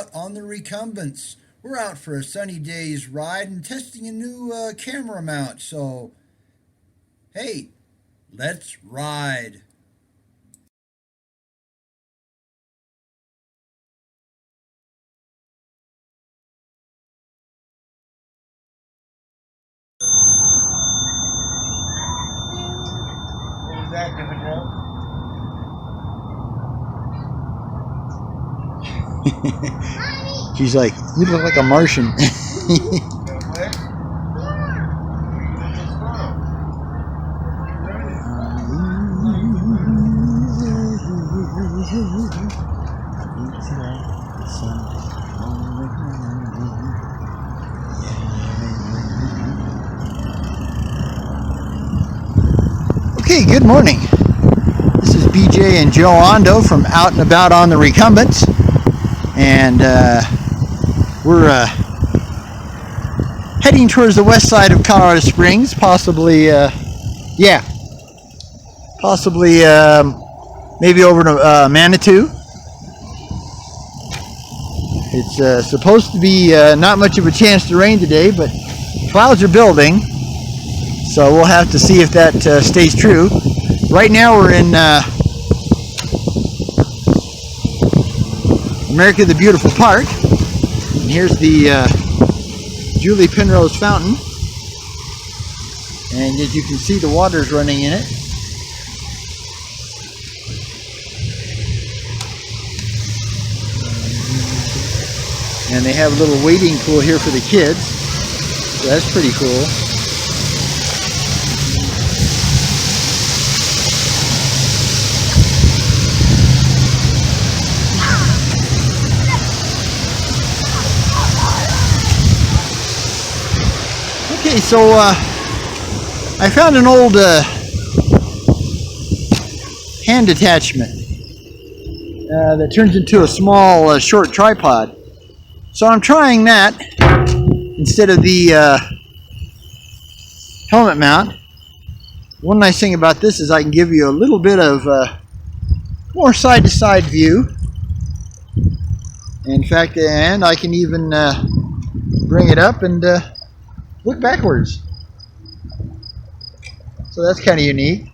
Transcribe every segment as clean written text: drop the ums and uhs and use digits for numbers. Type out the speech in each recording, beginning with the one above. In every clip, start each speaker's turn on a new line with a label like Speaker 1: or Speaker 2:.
Speaker 1: about on the Recumbents. We're out for a sunny day's ride and testing a new camera mount, so hey, let's ride.
Speaker 2: What was that, different drill?
Speaker 3: She's like, you look like a Martian. Okay, good morning. This is BJ and Joe Ondo from Out and About on the Recumbents. And we're heading towards the west side of Colorado Springs, possibly maybe over to Manitou. It's supposed to be not much of a chance to rain today, but clouds are building, so we'll have to see if that stays true. Right now we're in America the Beautiful Park, and here's the Julie Penrose Fountain, and as you can see, the water's running in it. And they have a little wading pool here for the kids, so that's pretty cool. Okay, so I found an old hand attachment that turns into a small short tripod. So I'm trying that instead of the helmet mount. One nice thing about this is I can give you a little bit of more side-to-side view. In fact, and I can even bring it up and look backwards. So that's kind of unique.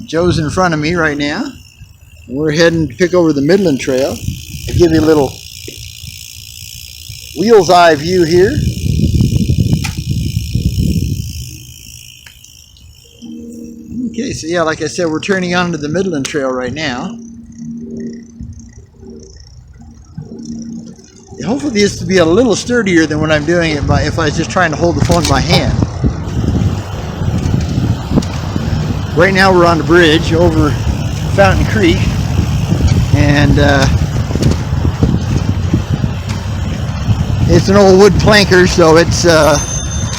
Speaker 3: Joe's in front of me right now. We're heading to pick over the Midland Trail. I'll give you a little wheel's eye view here. Okay, so yeah, like I said, we're turning onto the Midland Trail right now. Hopefully this will be a little sturdier than when I'm doing it if I was just trying to hold the phone in my hand. Right now we're on the bridge over Fountain Creek, and it's an old wood planker, so it's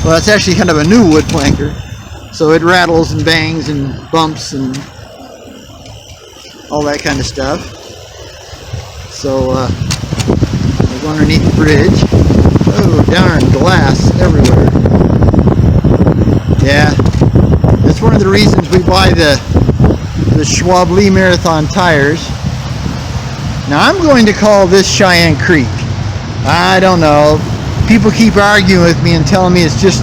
Speaker 3: well, it's actually kind of a new wood planker, so it rattles and bangs and bumps and all that kind of stuff. So underneath the bridge. Oh darn, glass everywhere. Yeah, that's one of the reasons we buy the Schwab Lee Marathon tires. Now I'm going to call this Cheyenne Creek. I don't know. People keep arguing with me and telling me it's just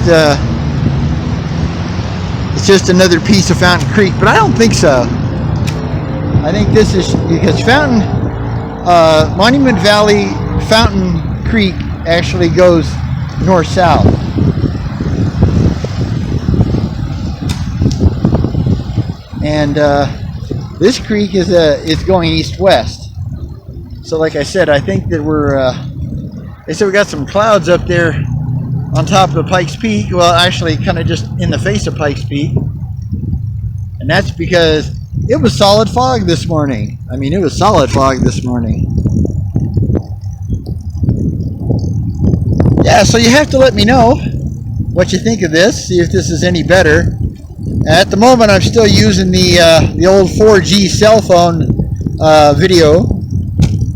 Speaker 3: another piece of Fountain Creek, but I don't think so. I think this is because Monument Valley Fountain Creek actually goes north-south. And this creek is going east-west. So like I said, I think that they said we got some clouds up there on top of Pikes Peak. Well, actually kind of just in the face of Pikes Peak. And that's because it was solid fog this morning. I mean, it was solid fog this morning. Yeah, so you have to let me know what you think of this, see if this is any better. At the moment, I'm still using the old 4G cell phone video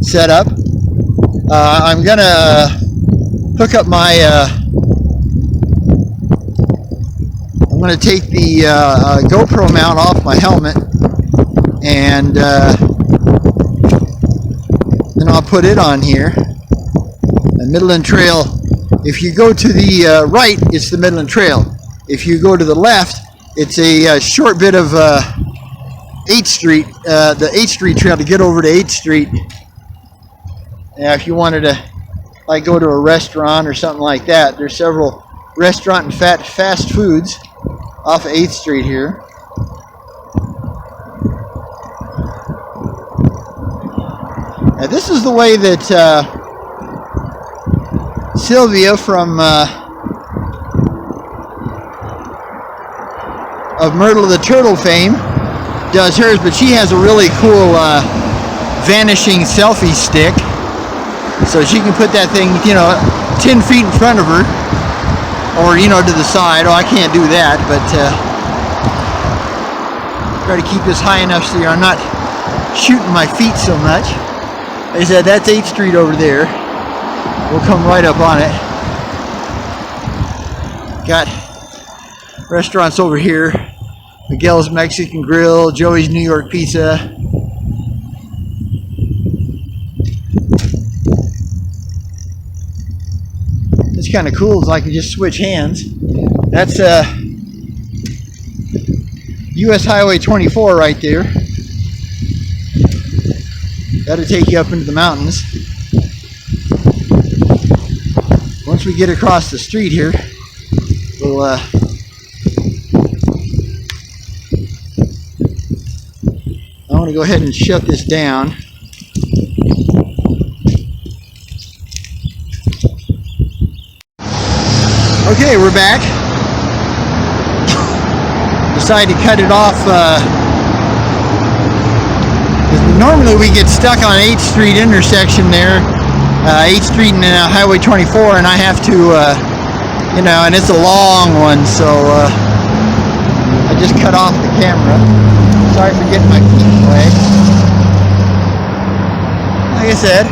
Speaker 3: setup. I'm gonna hook up my. I'm gonna take the GoPro mount off my helmet, and then I'll put it on here. The Midland Trail, if you go to the right, it's the Midland Trail. If you go to the left, it's a short bit of 8th Street, the 8th Street Trail to get over to 8th Street. Now, if you wanted to like go to a restaurant or something like that, there's several restaurant and fast foods off of 8th Street here. Now, this is the way that Sylvia from of Myrtle the Turtle fame does hers, but she has a really cool vanishing selfie stick, so she can put that thing, 10 feet in front of her, or to the side. Oh, I can't do that, but try to keep this high enough so I'm not shooting my feet so much. Like I said, that's 8th Street over there. We'll come right up on it. Got restaurants over here. Miguel's Mexican Grill, Joey's New York Pizza. It's kind of cool, so I can just switch hands. That's US Highway 24 right there. That'll take you up into the mountains. Once we get across the street here, we'll I want to go ahead and shut this down. Okay, we're back. Decided to cut it off. Normally we get stuck on 8th Street intersection there, 8th Street and Highway 24, and I have to, and it's a long one, so I just cut off the camera. Sorry for getting my feet in the way. Like I said,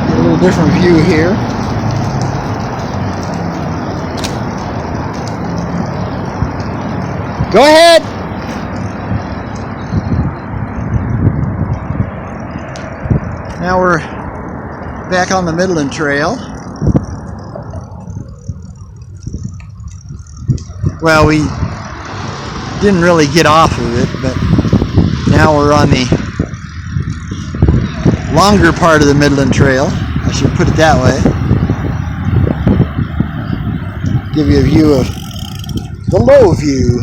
Speaker 3: get a little different view here. Go ahead! Now we're back on the Midland Trail. Well, we didn't really get off of it, but now we're on the longer part of the Midland Trail. I should put it that way. Give you a view of the low view.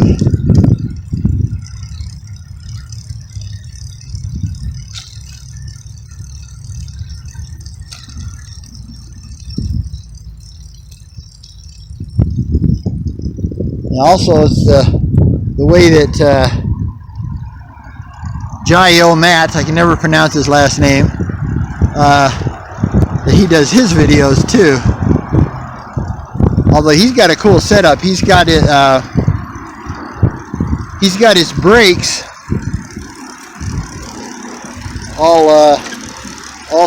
Speaker 3: And also, it's the way that Jaio Matt, I can never pronounce his last name, that he does his videos too. Although he's got a cool setup. He's got it. He's got his brakes all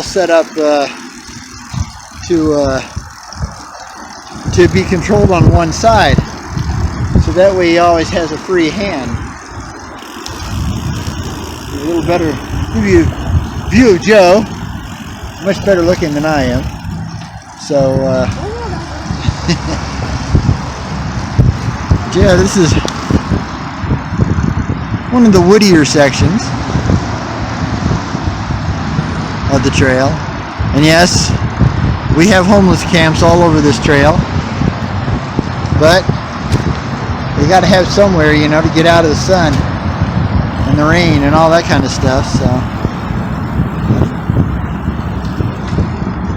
Speaker 3: set up to be controlled on one side. So that way he always has a free hand. A little better view of Joe. Much better looking than I am. So, yeah, this is one of the woodier sections of the trail. And yes, we have homeless camps all over this trail. But you got to have somewhere, to get out of the sun and the rain and all that kind of stuff.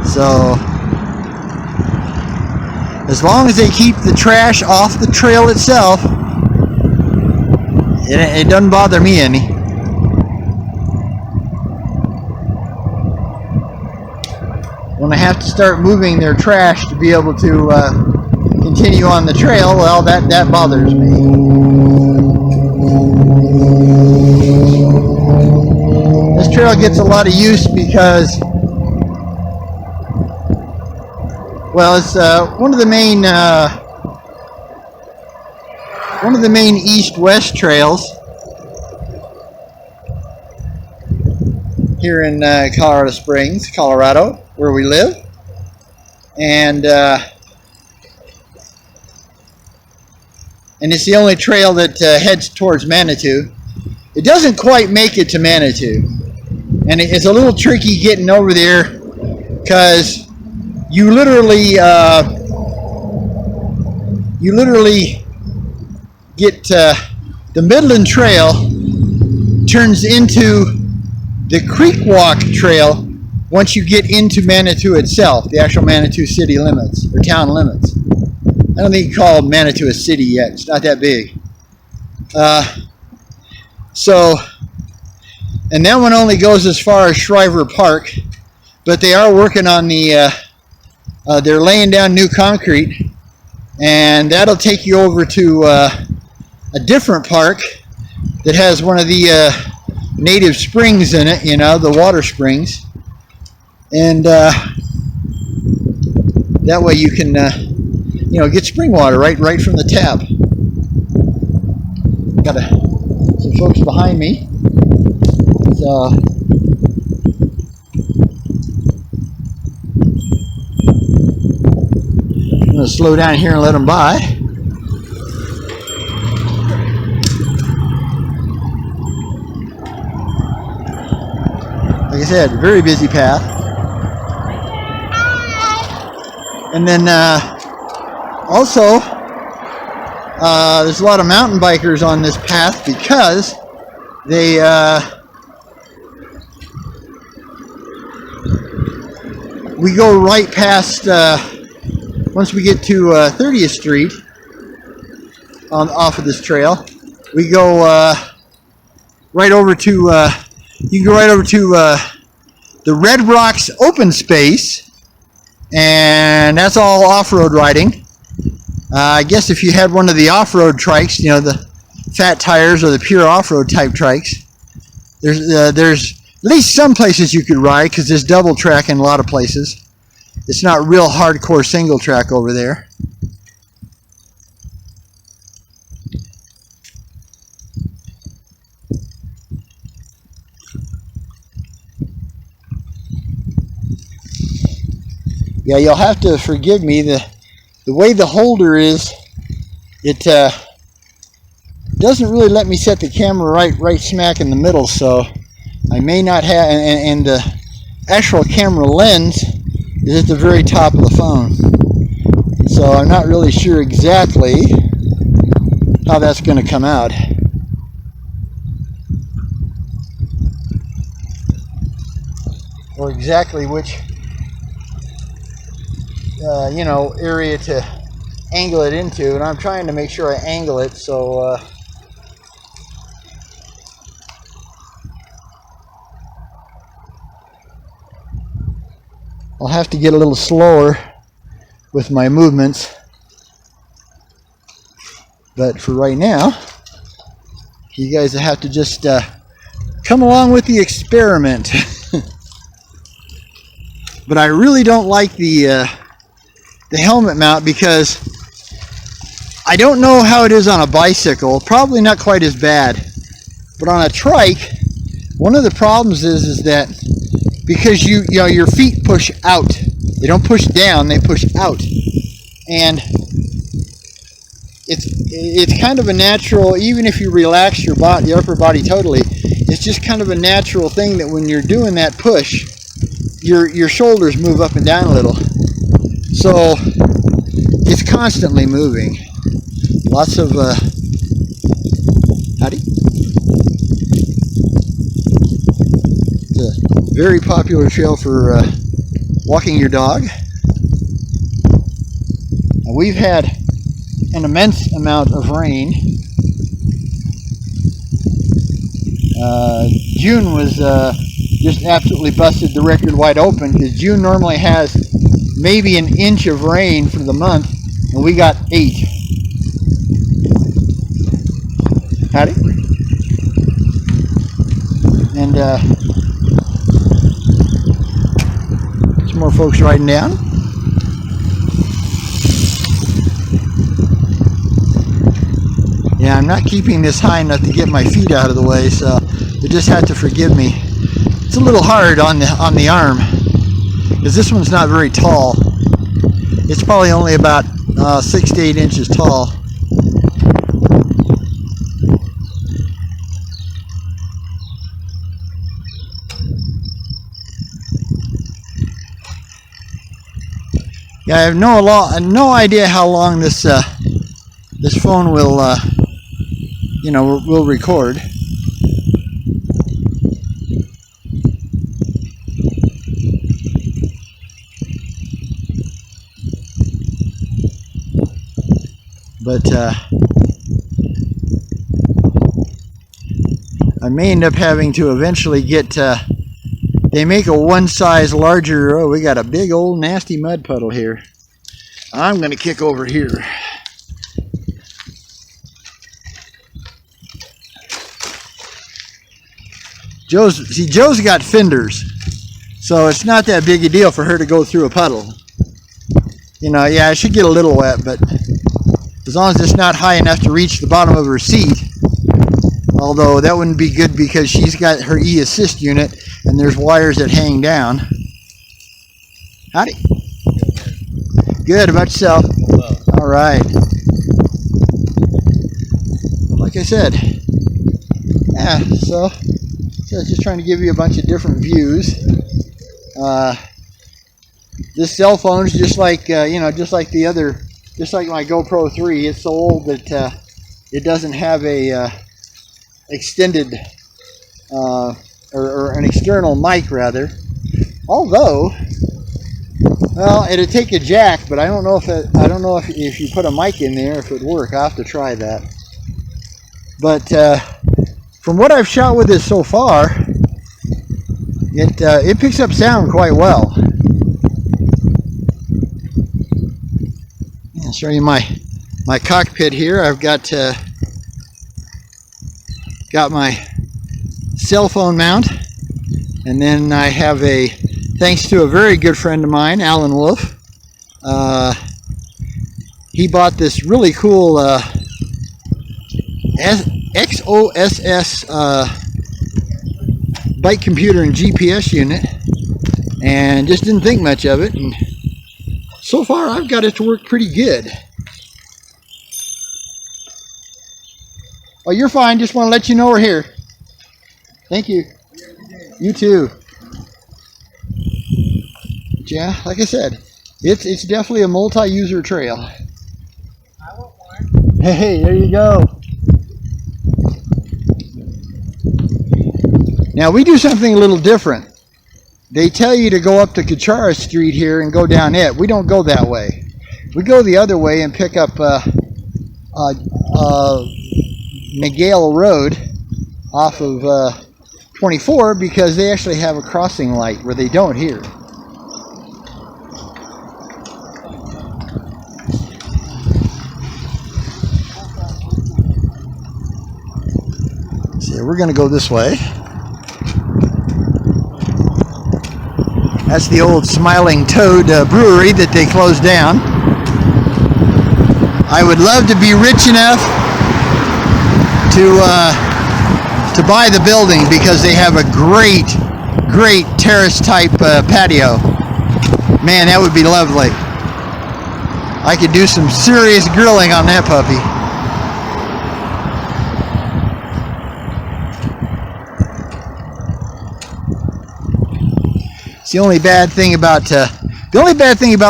Speaker 3: So as long as they keep the trash off the trail itself, it doesn't bother me any. When I have to start moving their trash to be able to continue on the trail, well, that bothers me. This trail gets a lot of use because, well, it's one of the main east-west trails. here in Colorado Springs, Colorado, where we live. And it's the only trail that heads towards Manitou. It doesn't quite make it to Manitou, and it's a little tricky getting over there because you literally get the Midland Trail turns into the Creek Walk Trail once you get into Manitou itself, the actual Manitou city limits or town limits. I don't think you call Manitou a city yet. It's not that big. And that one only goes as far as Shriver Park, but they are working on the, they're laying down new concrete, and that'll take you over to a different park that has one of the native springs in it, the water springs. And that way you can, get spring water right from the tap. Got some folks behind me. So I'm going to slow down here and let them by. Like I said, very busy path. And then also, there's a lot of mountain bikers on this path because they we go right past once we get to 30th Street off of this trail. We go right over to you can go right over to the Red Rocks open space, and that's all off-road riding. I guess if you had one of the off-road trikes, the fat tires or the pure off-road type trikes, there's at least some places you could ride because there's double track in a lot of places. It's not real hardcore single track over there. Yeah, you'll have to forgive me. The way the holder is, it doesn't really let me set the camera right smack in the middle, so I may not have, and the actual camera lens is at the very top of the phone. So I'm not really sure exactly how that's going to come out. Or exactly which area to angle it into, and I'm trying to make sure I angle it so I'll have to get a little slower with my movements, but for right now you guys have to just come along with the experiment. But I really don't like the helmet mount because I don't know how it is on a bicycle. Probably not quite as bad, but on a trike, one of the problems is that because your feet push out, they don't push down, they push out, and it's kind of a natural. Even if you relax your upper body totally, it's just kind of a natural thing that when you're doing that push, your shoulders move up and down a little. So it's constantly moving. Lots of howdy. It's a very popular trail for walking your dog. Now, we've had an immense amount of rain. June was just absolutely busted the record wide open because June normally has maybe an inch of rain for the month, and we got 8. Howdy. And some more folks riding down. Yeah, I'm not keeping this high enough to get my feet out of the way, so you just have to forgive me. it's a little hard on the arm, because this one's not very tall. It's probably only about 6 to 8 inches tall. Yeah, I have no idea how long this this phone will will record. But I may end up having to eventually get, they make a one size larger. Oh, we got a big old nasty mud puddle here. I'm going to kick over here. Joe's got fenders, so it's not that big a deal for her to go through a puddle. Yeah, I should get a little wet, but as long as it's not high enough to reach the bottom of her seat. Although that wouldn't be good because she's got her e-assist unit and there's wires that hang down. Howdy. Good, about yourself? All right. Like I said, yeah, so just trying to give you a bunch of different views. This cell phone is just like, just like the other, just like my GoPro 3. It's so old that it doesn't have a extended or an external mic, rather. Although, well, it'd take a jack, but I don't know if you put a mic in there if it would work. I'll have to try that. But from what I've shot with this so far, it picks up sound quite well. I'll show you my cockpit here. I've got my cell phone mount, and then I have thanks to a very good friend of mine, Alan Wolf. He bought this really cool XOSS bike computer and GPS unit, and just didn't think much of it, and so far I've got it to work pretty good. Oh, you're fine. Just want to let you know we're here. Thank you. You too. But yeah, like I said, it's definitely a multi-user trail.
Speaker 2: I want one.
Speaker 3: Hey, there you go. Now we do something a little different. They tell you to go up to Kachara Street here and go down it. We don't go that way. We go the other way and pick up Miguel Road off of 24, because they actually have a crossing light where they don't here. So we're going to go this way. That's the old Smiling Toad brewery that they closed down. I would love to be rich enough to buy the building, because they have a great terrace type patio. Man, that would be lovely. I could do some serious grilling on that puppy. It's the only bad thing about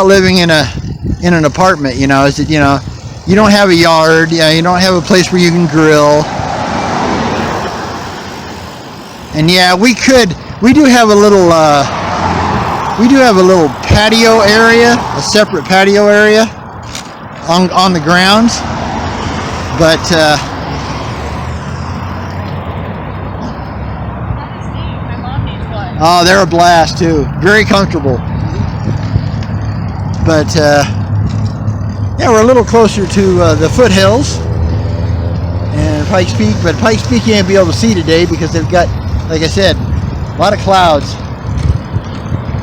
Speaker 3: living in an apartment, is that you don't have a yard, you don't have a place where you can grill. And yeah, we do have a little patio area, a separate patio area on the grounds, but
Speaker 2: My mom needs one.
Speaker 3: oh, they're a blast too. Very comfortable. But yeah, we're a little closer to the foothills and Pikes Peak, but Pikes Peak you can't be able to see today because they've got, like I said, a lot of clouds.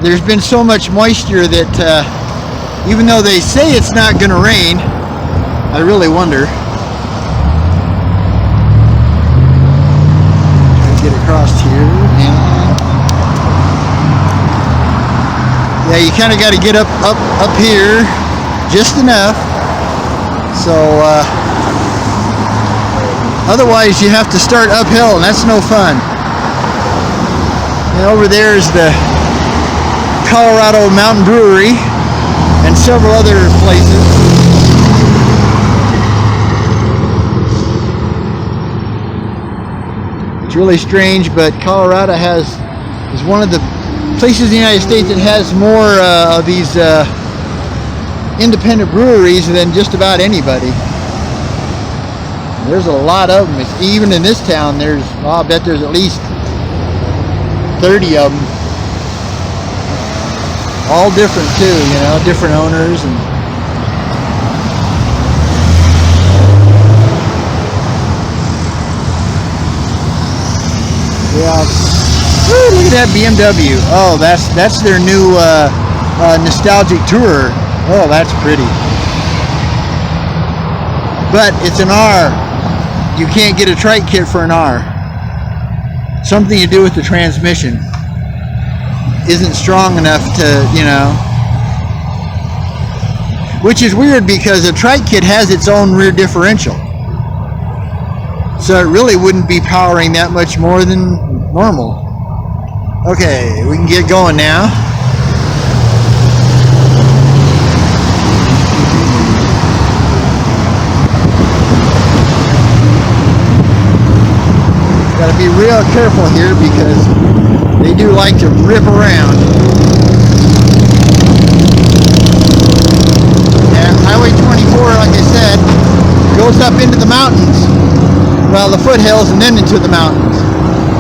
Speaker 3: There's been so much moisture that even though they say it's not going to rain, I really wonder. Try to get across here. And Yeah, you kind of got to get up here just enough. So otherwise you have to start uphill, and that's no fun. And over there is the Colorado Mountain Brewery and several other places. It's really strange, but Colorado is one of the places in the United States that has more of these independent breweries than just about anybody. There's a lot of them. Even in this town, I bet there's at least 30 of them. All different too, different owners. And yeah. Woo, look at that BMW. Oh, that's their new nostalgic tourer. Oh, that's pretty. But it's an R. You can't get a trike kit for an R. Something to do with the transmission. Isn't strong enough to, Which is weird because a trike kit has its own rear differential. So it really wouldn't be powering that much more than normal. Okay, we can get going now. Got to be real careful here because they do like to rip around. And Highway 24, like I said, goes up into the mountains. Well, the foothills and then into the mountains.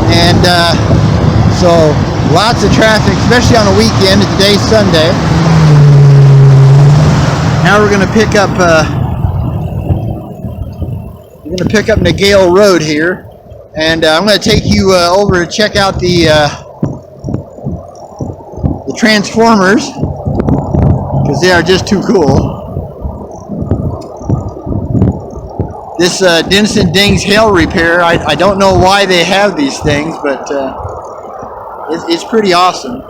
Speaker 3: And so lots of traffic, especially on a weekend. Today's Sunday. Now we're going to pick up Nagale Road here. And I'm going to take you over to check out the Transformers, because they are just too cool. This Denson Dings hail repair, I don't know why they have these things, but it's pretty awesome.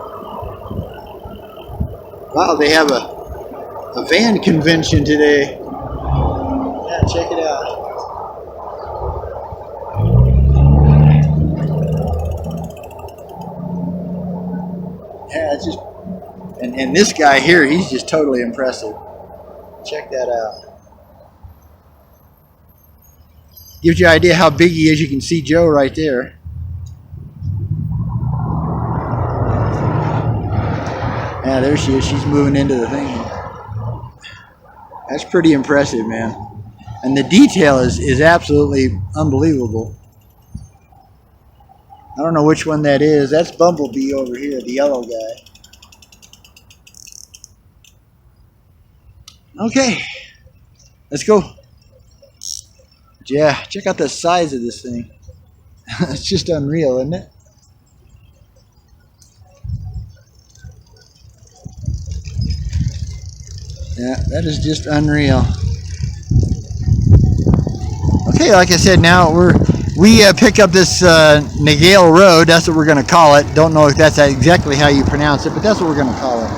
Speaker 3: Wow, they have a van convention today. Yeah, check it out. Yeah, it's just, and this guy here, he's just totally impressive. Check that out. Gives you an idea how big he is. You can see Joe right there. Yeah, there she is. She's moving into the thing. That's pretty impressive, man. And the detail is absolutely unbelievable. I don't know which one that is. That's Bumblebee over here, the yellow guy. Okay, let's go. Yeah, check out the size of this thing. It's just unreal, isn't it? Yeah, that is just unreal. Okay, like I said, now we pick up this Nagale Road. That's what we're going to call it. Don't know if that's exactly how you pronounce it, but that's what we're going to call it.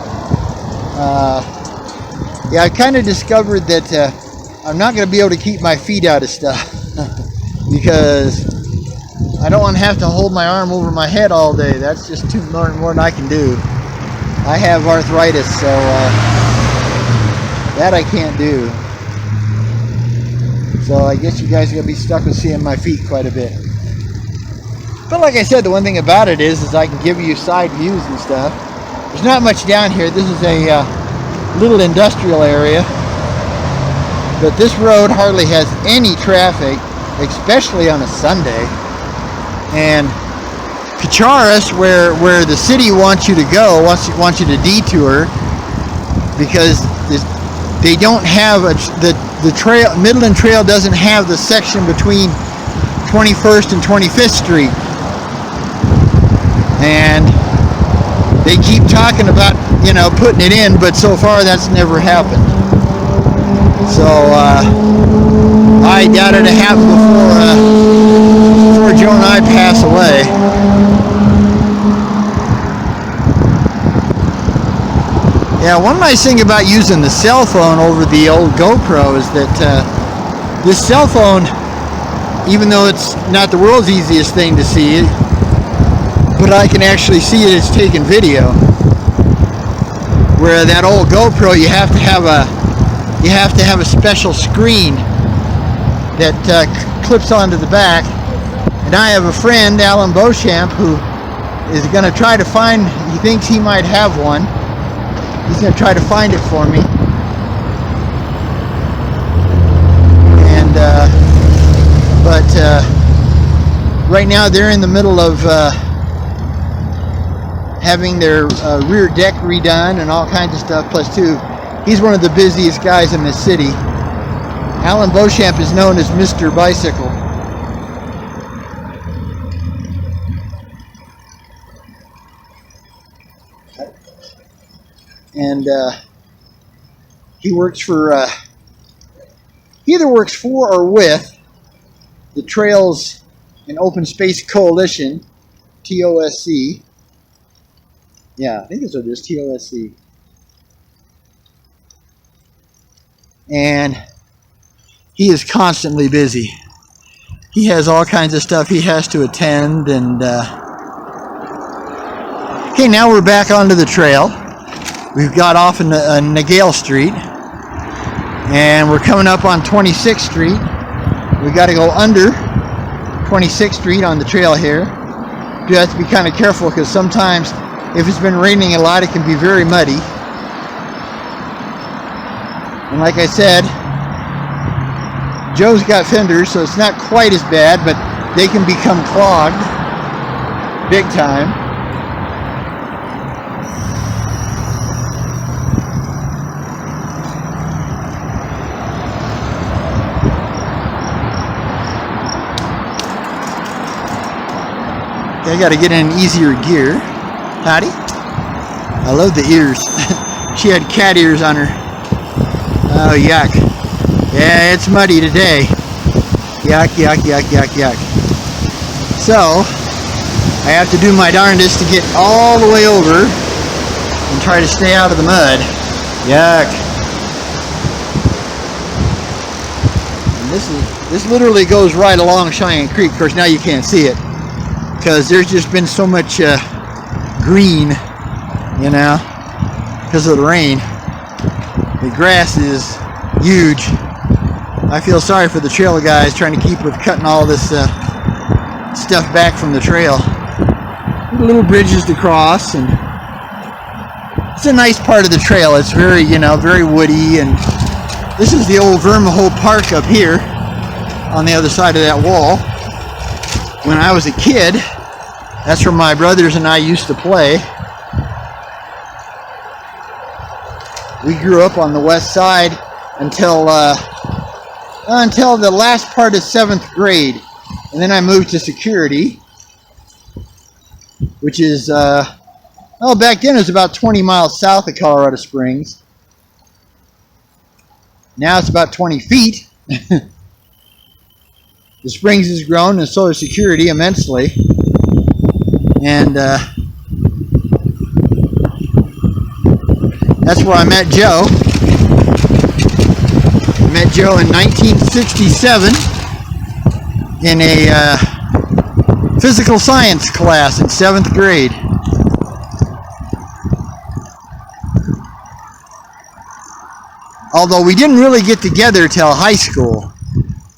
Speaker 3: Yeah, I kind of discovered that I'm not going to be able to keep my feet out of stuff because I don't want to have to hold my arm over my head all day. That's just too more than I can do. I have arthritis, so that I can't do. So I guess you guys are going to be stuck with seeing my feet quite a bit. But like I said, the one thing about it is I can give you side views and stuff. There's not much down here. This is a little industrial area. But this road hardly has any traffic, especially on a Sunday. And Kacharis, where the city wants you to go, wants you to detour, because they don't have the trail. Midland Trail doesn't have the section between 21st and 25th Street, and they keep talking about putting it in, but so far that's never happened. So I doubt it'll happen before Joe and I pass away. Yeah, one nice thing about using the cell phone over the old GoPro is that this cell phone, even though it's not the world's easiest thing to see, but I can actually see it as taking video. Where that old GoPro, you have to have a special screen that clips onto the back. And I have a friend, Alan Beauchamp, who is going to try to find. He thinks he might have one. He's going to try to find it for me. And but right now they're in the middle of having their rear deck redone and all kinds of stuff. Plus, too, he's one of the busiest guys in the city. Alan Beauchamp is known as Mr. Bicycle. And he works for, he either works for or with the Trails and Open Space Coalition, TOSC. Yeah, I think that's what it is, TOSC. And he is constantly busy. He has all kinds of stuff he has to attend. And okay, now we're back onto the trail. We've got off in Nagale Street, and we're coming up on 26th Street. We've got to go under 26th Street on the trail here. You have to be kind of careful because sometimes if it's been raining a lot, it can be very muddy. And like I said, Joe's got fenders, so it's not quite as bad, but they can become clogged big time. I got to get in easier gear. Howdy. I love the ears. She had cat ears on her. Oh, yuck. Yeah, it's muddy today. Yuck, yuck, yuck, yuck, yuck. So, I have to do my darndest to get all the way over and try to stay out of the mud. Yuck. And this literally goes right along Cheyenne Creek. Of course, now you can't see it, because there's just been so much green, you know, because of the rain. The grass is huge. I feel sorry for the trail guys trying to keep with cutting all this stuff back from the trail. Little bridges to cross, and it's a nice part of the trail. It's very, you know, very woody, and this is the old Vermehoe Park up here on the other side of that wall. When I was a kid, that's where my brothers and I used to play. We grew up on the west side until the last part of 7th grade. And then I moved to Security, which is, well, back then it was about 20 miles south of Colorado Springs. Now it's about 20 feet. The Springs has grown, and so has Security immensely. And that's where I met Joe. I met Joe in 1967 in a physical science class in 7th grade. Although we didn't really get together till high school,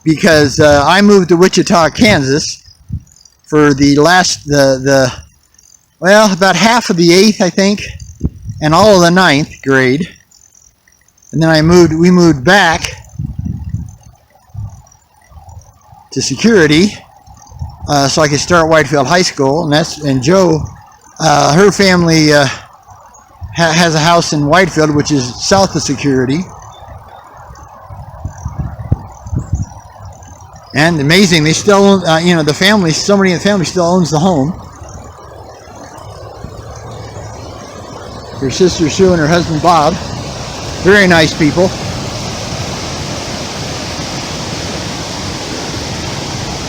Speaker 3: because I moved to Wichita, Kansas for the last, well, about half of the 8th, I think, and all of the 9th grade. And then we moved back to Security so I could start Whitefield High School. And Joe, her family has a house in Whitefield, which is south of Security. And amazing, they still own, you know, the family, somebody in the family still owns the home. Her sister Sue and her husband Bob. Very nice people.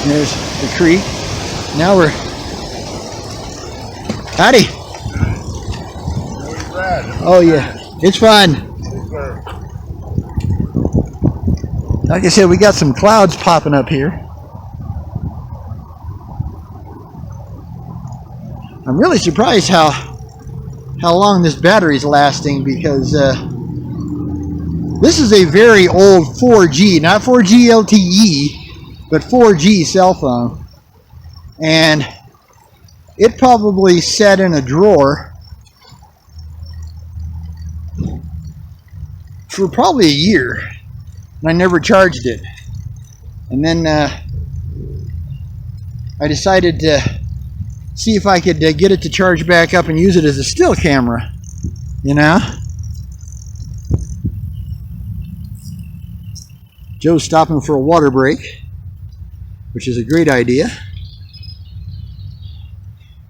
Speaker 3: And there's the creek. Now we're... Howdy. Oh, yeah. It's fun. Like I said, we got some clouds popping up here. I'm really surprised how long this battery's lasting, because this is a very old 4G, not 4G LTE, but 4G cell phone. And it probably sat in a drawer for probably a year, and I never charged it. And then I decided to see if I could get it to charge back up and use it as a still camera, you know. Joe's stopping for a water break, which is a great idea.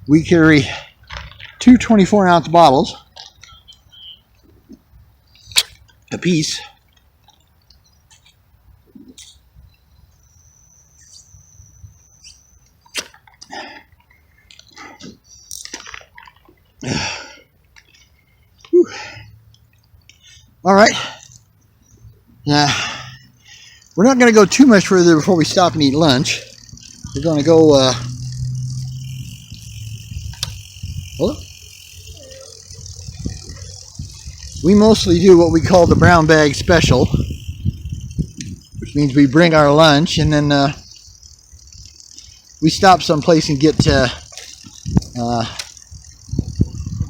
Speaker 3: We carry two 24-ounce bottles a piece. Whew. All right. We're not going to go too much further before we stop and eat lunch. We're going to go. Hello? We mostly do what we call the brown bag special, which means we bring our lunch and then we stop someplace and get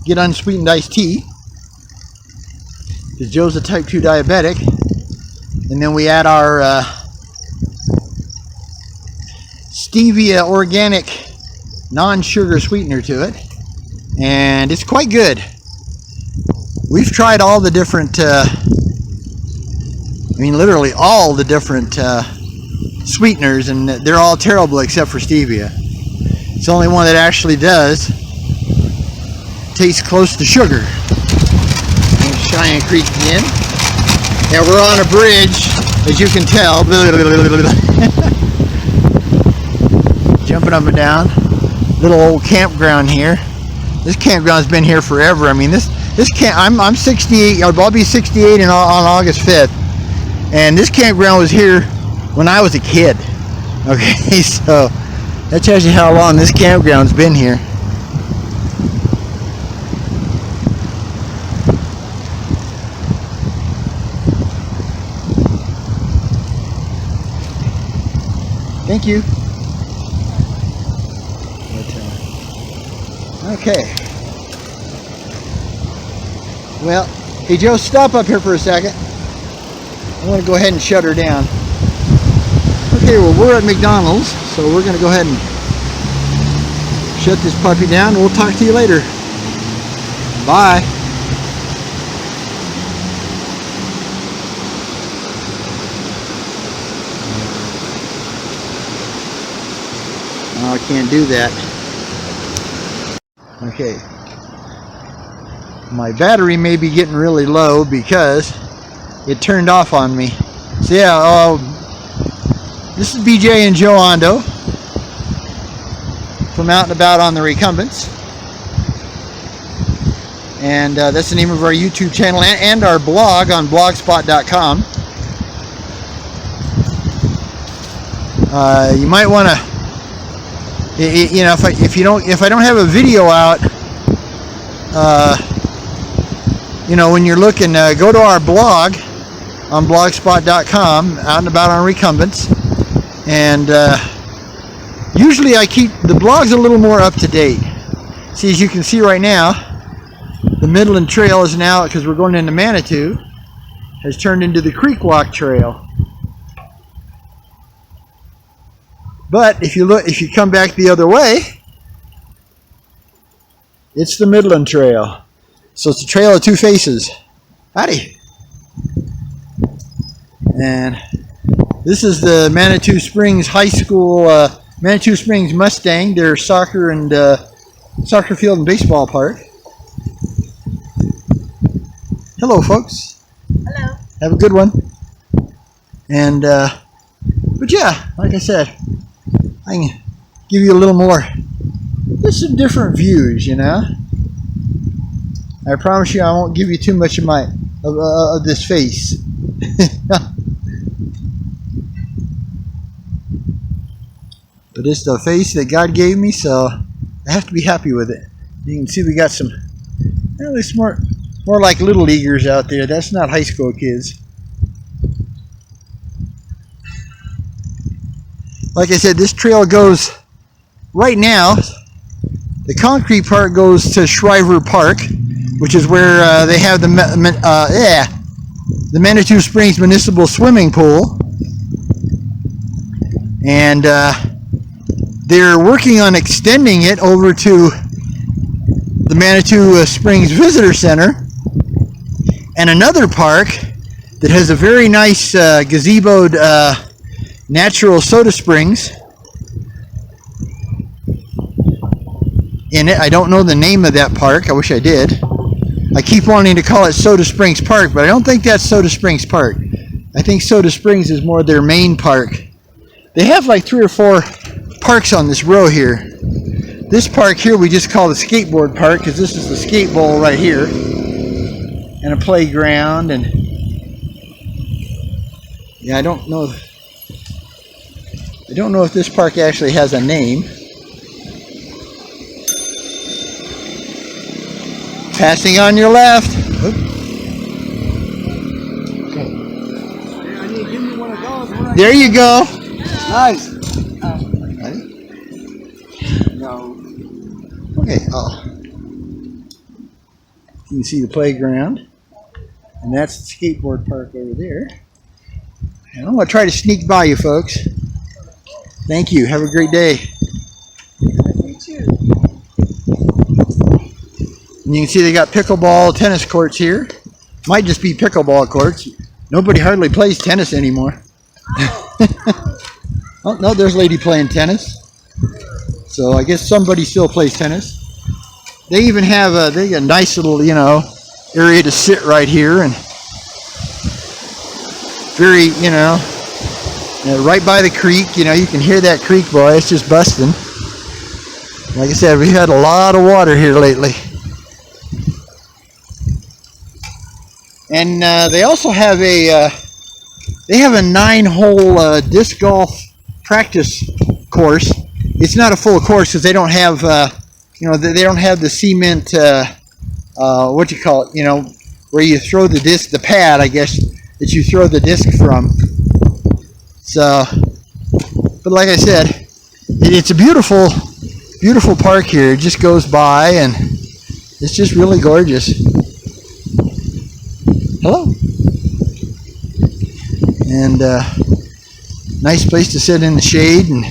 Speaker 3: unsweetened iced tea, because Joe's a type 2 diabetic, and then we add our stevia organic non-sugar sweetener to it, and it's quite good. We've tried all the different, literally all the different sweeteners, and they're all terrible except for stevia. It's the only one that actually does taste close to sugar. There's Cheyenne Creek again. Yeah, we're on a bridge, as you can tell. Jumping up and down. Little old campground here. This campground's been here forever. I mean, this camp. I'm 68. I'll be 68 on August 5th, and this campground was here when I was a kid. Okay, so that tells you how long this campground's been here. Thank you. Okay. Well, hey Joe, stop up here for a second. I want to go ahead and shut her down. Okay, well, we're at McDonald's, so we're going to go ahead and shut this puppy down. We'll talk to you later. Bye. Oh, I can't do that. Okay. My battery may be getting really low because it turned off on me. So yeah, this is BJ and Joe Ondo from Out and About on the Recumbents. And that's the name of our YouTube channel and our blog on blogspot.com. You might want to, you know, if I don't have a video out, you know, when you're looking, go to our blog on blogspot.com, Out and About on Recumbents, and usually I keep the blogs a little more up to date. See, as you can see right now, the Midland Trail is now, because we're going into Manitou, has turned into the Creek Walk Trail. But if you come back the other way, it's the Midland Trail. So it's a trail of two faces. Howdy. And this is the Manitou Springs High School, Manitou Springs Mustang, their soccer field and baseball park. Hello, folks.
Speaker 2: Hello.
Speaker 3: Have a good one. And, but yeah, like I said, I can give you a little more, just some different views, you know. I promise you I won't give you too much of my of this face. But it's the face that God gave me, so I have to be happy with it. You can see we got some, well, it's more like little leaguers out there. That's not high school kids. Like I said, this trail goes, right now, the concrete part goes to Shriver Park, which is where they have the Manitou Springs Municipal Swimming Pool. And they're working on extending it over to the Manitou Springs Visitor Center and another park that has a very nice gazeboed natural soda springs in it. I don't know the name of that park. I wish I did. I keep wanting to call it Soda Springs Park, but I don't think that's Soda Springs Park. I think Soda Springs is more their main park. They have like 3 or 4 parks on this row here. This park here we just call the skateboard park because this is the skate bowl right here, and a playground. And yeah, I don't know if this park actually has a name. Passing on your left. Okay. There you go. Nice. No. Okay. Oh. You can see the playground, and that's the skateboard park over there. And I'm going to try to sneak by you folks. Thank you. Have a great day.
Speaker 2: You too.
Speaker 3: And you can see they got pickleball tennis courts here. Might just be pickleball courts. Nobody hardly plays tennis anymore. Oh, no, there's a lady playing tennis. So I guess somebody still plays tennis. They even have a nice little, area to sit right here, and very, right by the creek. You can hear that creek, boy. It's just busting. Like I said, we've had a lot of water here lately. And they also have a 9-hole disc golf practice course. It's not a full course because they don't have they don't have the cement where you throw the disc, the pad, I guess, that you throw the disc from. So, but like I said, it's a beautiful park here. It just goes by, and it's just really gorgeous. Hello. And nice place to sit in the shade and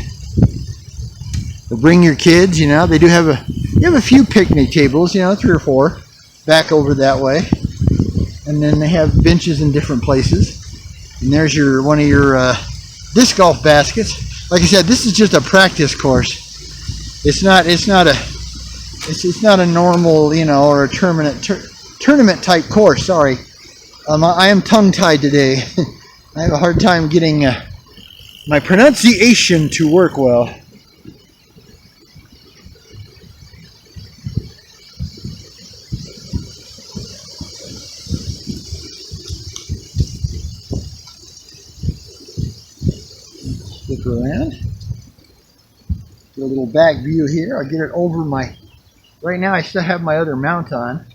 Speaker 3: bring your kids. They do have a few picnic tables, 3 or 4 back over that way, and then they have benches in different places. And there's one of your disc golf baskets. Like I said, this is just a practice course. It's not a normal, or a tournament type course. Sorry. I am tongue-tied today. I have a hard time getting my pronunciation to work well. Look around. Get a little back view here. I'll get it over my... Right now I still have my other mount on,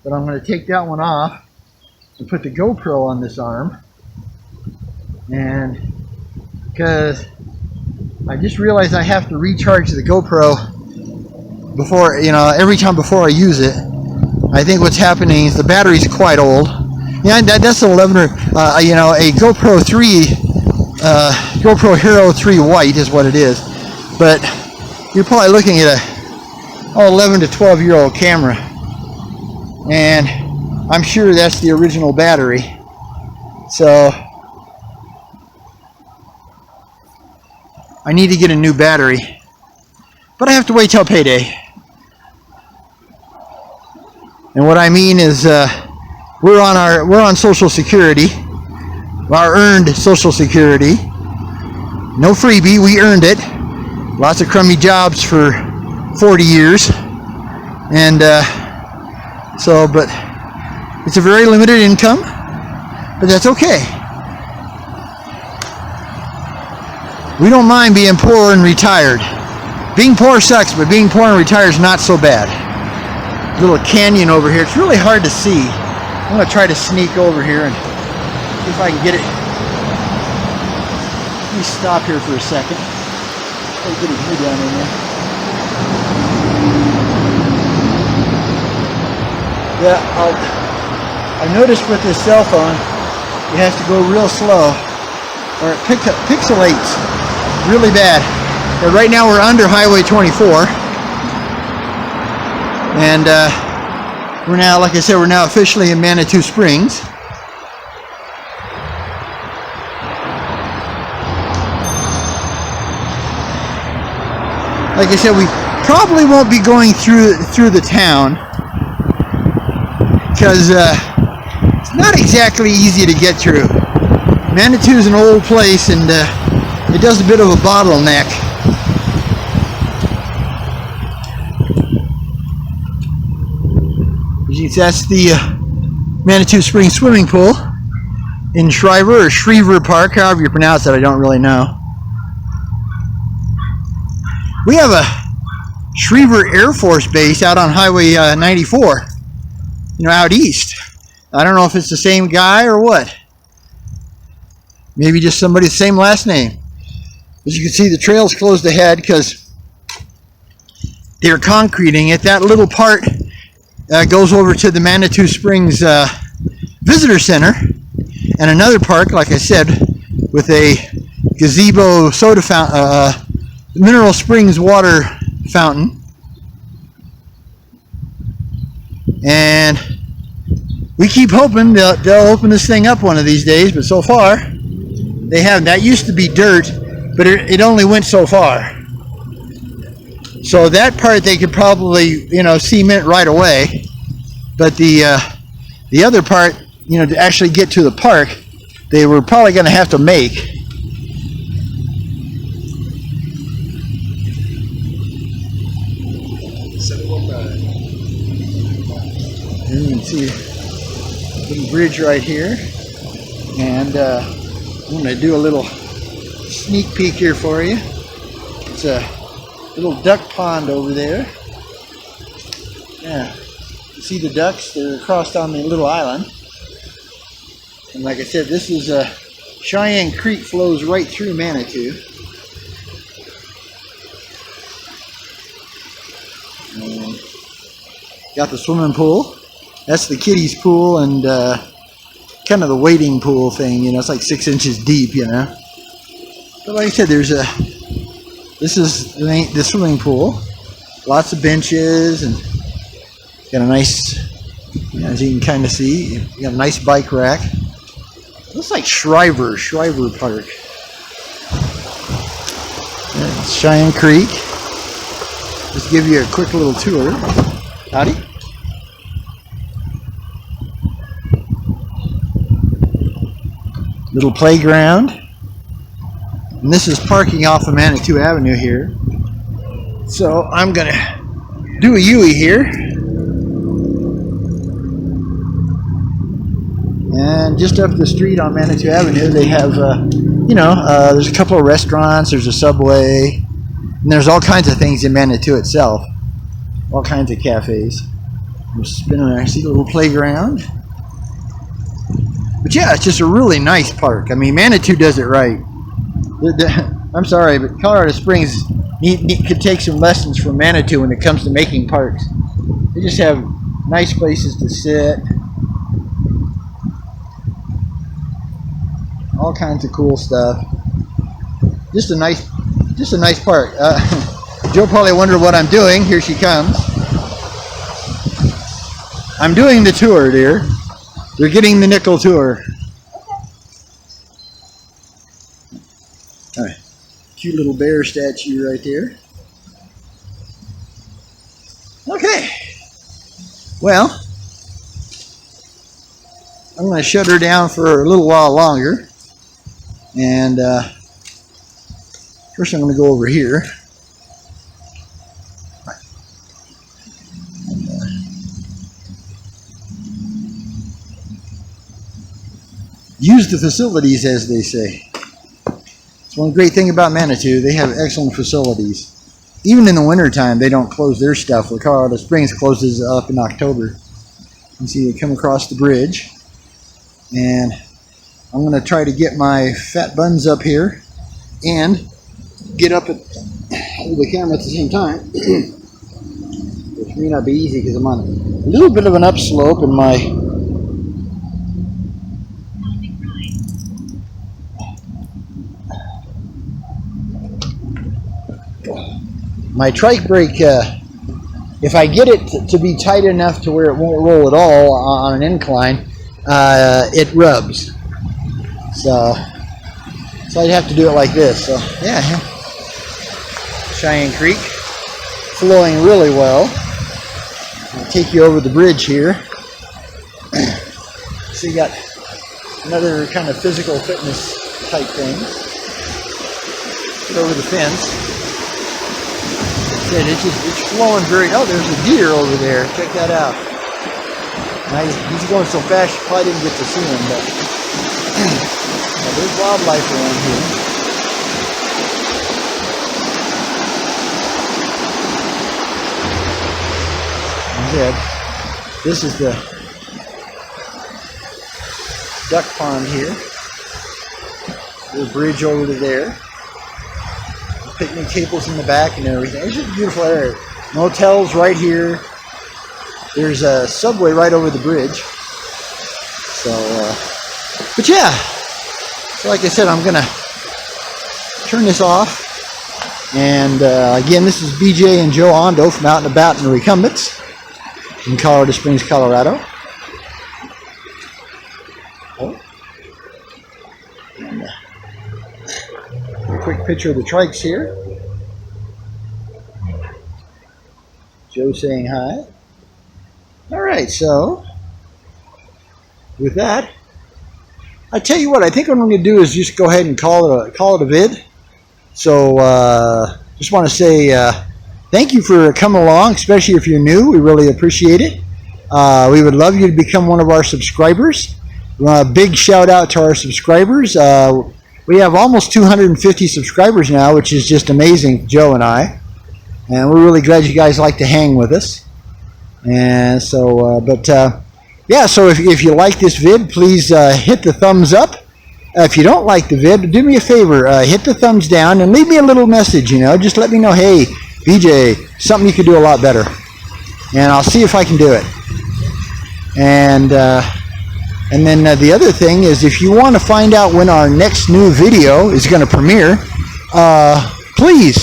Speaker 3: but I'm going to take that one off and put the GoPro on this arm. And because I just realized I have to recharge the GoPro before, every time before I use it. I think what's happening is the battery's quite old. Yeah, that's an 11 or a GoPro 3, GoPro Hero 3 White is what it is. But you're probably looking at a 11 to 12-year-old camera, and I'm sure that's the original battery. So I need to get a new battery, but I have to wait till payday. And what I mean is we're on Social Security, our earned Social Security. No freebie, we earned it. Lots of crummy jobs for 40 years, and So, but it's a very limited income, but that's okay. We don't mind being poor and retired. Being poor sucks, but being poor and retired is not so bad. Little canyon over here. It's really hard to see. I'm going to try to sneak over here and see if I can get it. Let me stop here for a second. Try to get a view down in there. Yeah, I've noticed with this cell phone, it has to go real slow, or it pixelates really bad. But right now we're under Highway 24, and we're now, like I said, we're now officially in Manitou Springs. Like I said, we probably won't be going through the town, because it's not exactly easy to get through. Manitou is an old place, and it does a bit of a bottleneck. That's the Manitou Springs swimming pool in Schriever Park, however you pronounce it, I don't really know. We have a Schriever Air Force Base out on Highway 94. Out east. I don't know if it's the same guy or what. Maybe just somebody with the same last name. As you can see, the trail's closed ahead because they're concreting it. That little part goes over to the Manitou Springs Visitor Center, and another park, like I said, with a gazebo soda fountain, mineral springs water fountain. And we keep hoping they'll open this thing up one of these days, but so far they haven't. That used to be dirt, but it only went so far. So that part they could probably, cement right away. But the other part, to actually get to the park, they were probably going to have to make. And you can see a little bridge right here, and I'm going to do a little sneak peek here for you. It's a little duck pond over there. Yeah, you see the ducks? They're across on the little island. And like I said, this is Cheyenne Creek flows right through Manitou. And got the swimming pool. That's the kiddies pool, and kind of the wading pool thing, it's like 6 inches deep, But like I said, this is the swimming pool. Lots of benches, and got a nice, as you can kind of see, you got a nice bike rack. Looks like Schriever Park. It's Cheyenne Creek. Just give you a quick little tour. Howdy. Little playground. And this is parking off of Manitou Avenue here. So I'm going to do a U-ey here. And just up the street on Manitou Avenue, they have, there's a couple of restaurants, there's a Subway, and there's all kinds of things in Manitou itself. All kinds of cafes. I'm spinning around, I see a little playground. But yeah, it's just a really nice park. I mean, Manitou does it right. I'm sorry, but Colorado Springs could take some lessons from Manitou when it comes to making parks. They just have nice places to sit. All kinds of cool stuff. Just a nice park. Joe probably wondered what I'm doing. Here she comes. I'm doing the tour, dear. You're getting the nickel tour. All right. Cute little bear statue right there. Okay. Well, I'm going to shut her down for a little while longer. And first I'm going to go over here. use the facilities, as they say. It's one great thing about Manitou. They have excellent facilities. Even in the wintertime, they don't close their stuff. Where Colorado Springs closes up in October. You can see they come across the bridge. And I'm going to try to get my fat buns up here and get up at the camera at the same time. Which may not be easy because I'm on a little bit of an upslope and my trike brake, if I get it to be tight enough to where it won't roll at all on an incline, it rubs. So I'd have to do it like this. So yeah, Cheyenne Creek flowing really well. I'll take you over the bridge here. So you got another kind of physical fitness type thing. Get over the fence. It's flowing very. Oh, there's a deer over there. Check that out. Now he's going so fast you probably didn't get to see him, but there's wildlife around here. This is the duck pond here. There's a bridge over to there. Picnic tables in the back and everything. It's just a beautiful area. Motels right here. There's a subway right over the bridge. So, but yeah. So like I said, I'm gonna turn this off. And again, this is BJ and Joe Ondo from Out and About in the Recumbents in Colorado Springs, Colorado. And, a quick picture of the trikes here. Joe saying hi. All right, so with that, I tell you what, I think what I'm going to do is just go ahead and call it a vid. So just want to say thank you for coming along, especially if you're new. We really appreciate it. We would love you to become one of our subscribers. Big shout out to our subscribers. We have almost 250 subscribers now, which is just amazing, Joe and I. And we're really glad you guys like to hang with us. And so, yeah, so if you like this vid, please hit the thumbs up. If you don't like the vid, do me a favor, hit the thumbs down and leave me a little message, just let me know, hey, BJ, something you could do a lot better. And I'll see if I can do it. And then the other thing is, if you want to find out when our next new video is going to premiere, please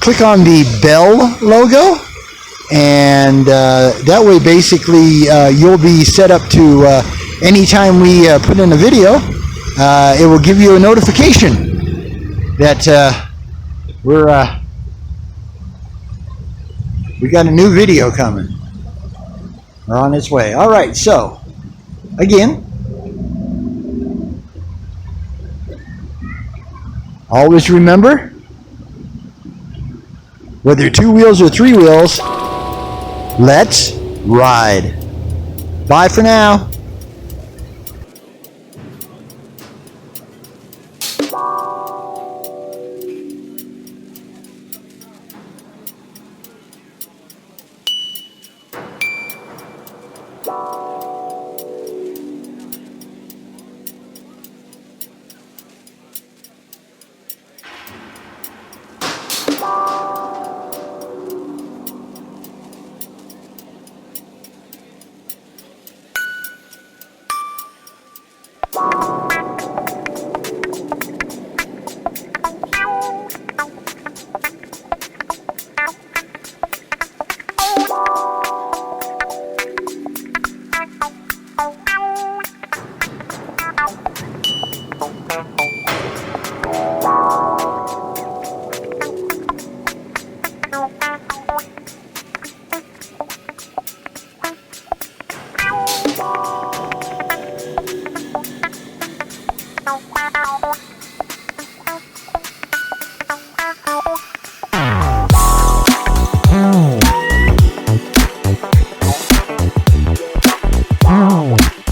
Speaker 3: click on the bell logo, and that way basically you'll be set up to anytime we put in a video, it will give you a notification that we got a new video coming. We're on its way. All right, so again, always remember, whether 2 wheels or 3 wheels, let's ride. Bye for now.
Speaker 4: Oh.